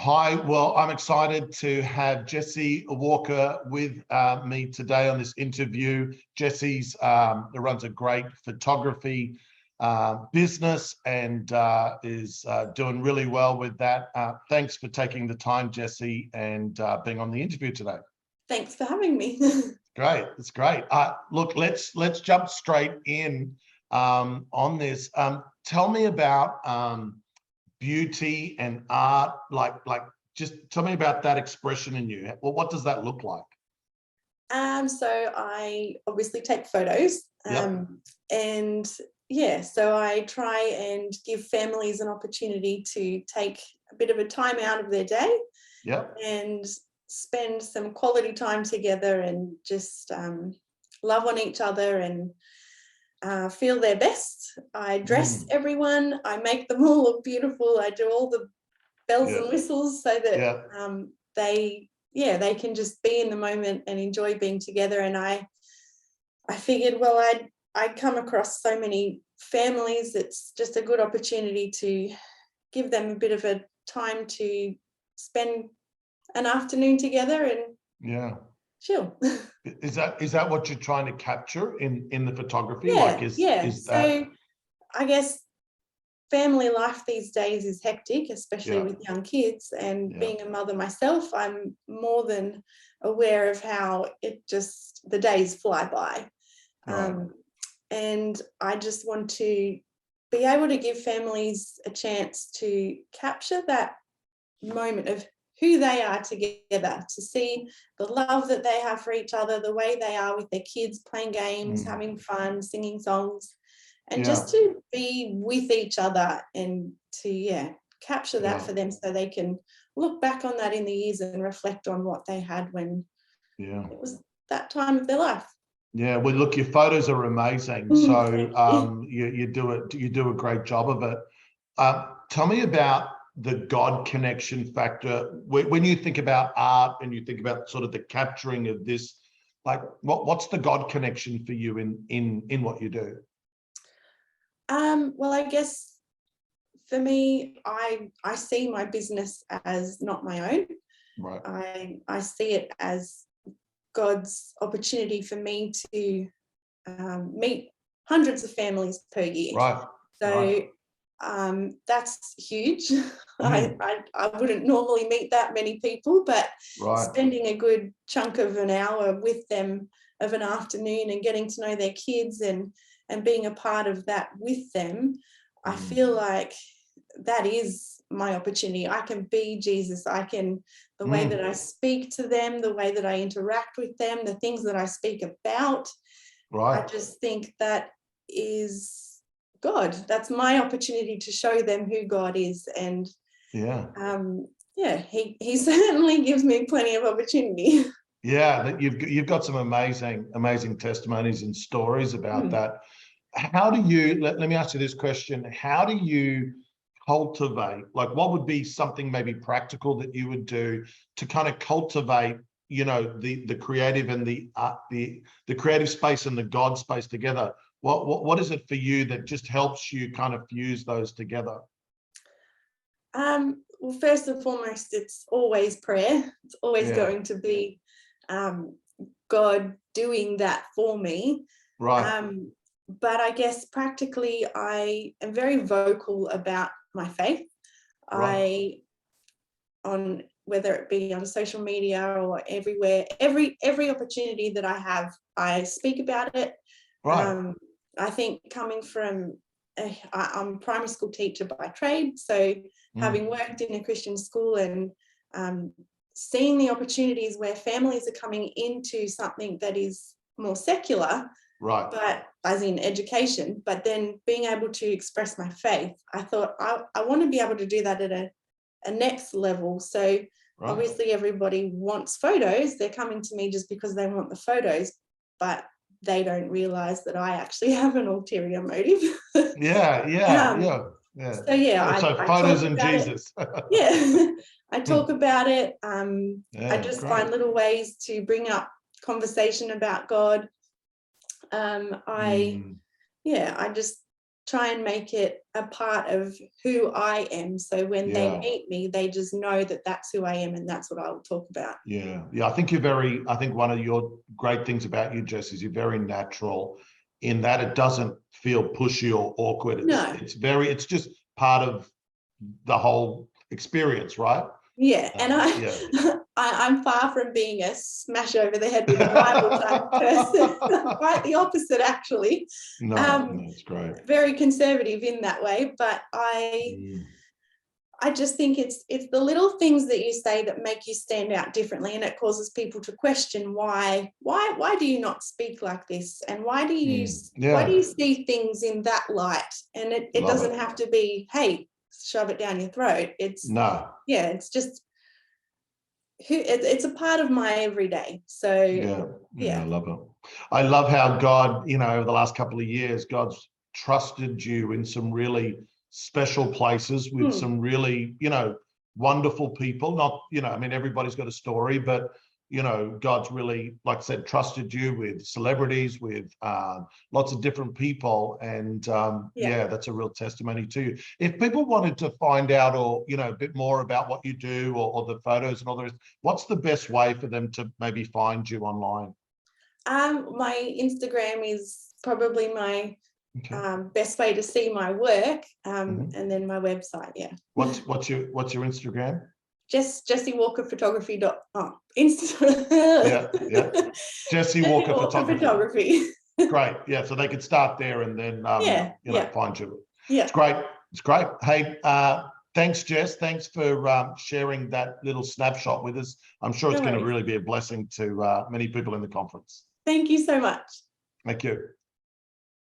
Hi, well, I'm excited to have Jessie Walker with me today on this interview. Jessie's runs a great photography business and is doing really well with that. Thanks for taking the time, Jessie, and being on the interview today. Thanks for having me. Great, it's great. Look, let's jump straight in on this. Tell me about beauty and art, like just tell me about that expression in you. Well, what does that look like? So I obviously take photos. Yep. And yeah, so I try and give families an opportunity to take a bit of a time out of their day. Yep. And spend some quality time together and just love on each other and feel their best. I dress everyone. I make them all look beautiful. I do all the bells and whistles so that they can just be in the moment and enjoy being together. And I figured, well, I'd come across so many families. It's just a good opportunity to give them a bit of a time to spend an afternoon together and chill. Is that what you're trying to capture in the photography? So I guess family life these days is hectic, especially with young kids, and being a mother myself, I'm more than aware of how the days fly by. And I just want to be able to give families a chance to capture that moment of who they are together, to see the love that they have for each other, the way they are with their kids, playing games, having fun, singing songs, and just to be with each other and to capture that for them so they can look back on that in the years and reflect on what they had when it was that time of their life. Yeah, well, look, your photos are amazing. So you do a great job of it. Tell me about the God connection factor. When you think about art and you think about sort of the capturing of this, like what's the God connection for you in what you do? Well, I guess for me, I see my business as not my own. Right. I see it as God's opportunity for me to meet hundreds of families per year. Right. So that's huge. I wouldn't normally meet that many people, but spending a good chunk of an hour with them of an afternoon and getting to know their kids and being a part of that with them, I feel like that is my opportunity. I can be Jesus. The way that I speak to them, the way that I interact with them, the things that I speak about, I just think that is God. That's my opportunity to show them who God is. And he certainly gives me plenty of opportunity. Yeah, you've got some amazing testimonies and stories about that. How do you, let me ask you this question, how do you cultivate, like what would be something maybe practical that you would do to kind of cultivate, you know, the creative and the creative space and the God space together? What is it for you that just helps you kind of fuse those together? Well, first and foremost, it's always prayer. It's always going to be God doing that for me. But I guess practically, I am very vocal about my faith. Whether it be on social media or everywhere, every opportunity that I have, I speak about it. I think coming from, I'm a primary school teacher by trade, so having worked in a Christian school and seeing the opportunities where families are coming into something that is more secular, but as in education, but then being able to express my faith, I thought I want to be able to do that at a next level. So obviously everybody wants photos. They're coming to me just because they want the photos, but they don't realize that I actually have an ulterior motive. So photos and Jesus. I talk about it. I just find little ways to bring up conversation about God. I just try and make it a part of who I am. So when they meet me, they just know that that's who I am and that's what I will talk about. Yeah. I think I think one of your great things about you, Jess, is you're very natural in that it doesn't feel pushy or awkward. It's just part of the whole experience, right? Yeah, and I'm far from being a smash over the head with a Bible type person. Quite the opposite, actually. No, it's great. Very conservative in that way, but I just think it's the little things that you say that make you stand out differently, and it causes people to question why do you not speak like this, and why do you see things in that light? And it doesn't have to be, hey, shove it down your throat. It's just it's a part of my everyday. So I love it. I love how God, over the last couple of years, God's trusted you in some really special places with some really, wonderful people. Not, I mean, everybody's got a story, but God's really, like I said, trusted you with celebrities, with lots of different people. And that's a real testimony to you. If people wanted to find out or, a bit more about what you do or the photos and all the rest, what's the best way for them to maybe find you online? My Instagram is probably my best way to see my work, and then my website. What's your Instagram? Jessie Walker Photography. Instagram. Jessie Walker Photography. Great. Yeah. So they could start there and then find you. Yeah. It's great. It's great. Hey, thanks, Jess. Thanks for sharing that little snapshot with us. I'm sure it's going to really be a blessing to many people in the conference. Thank you so much. Thank you.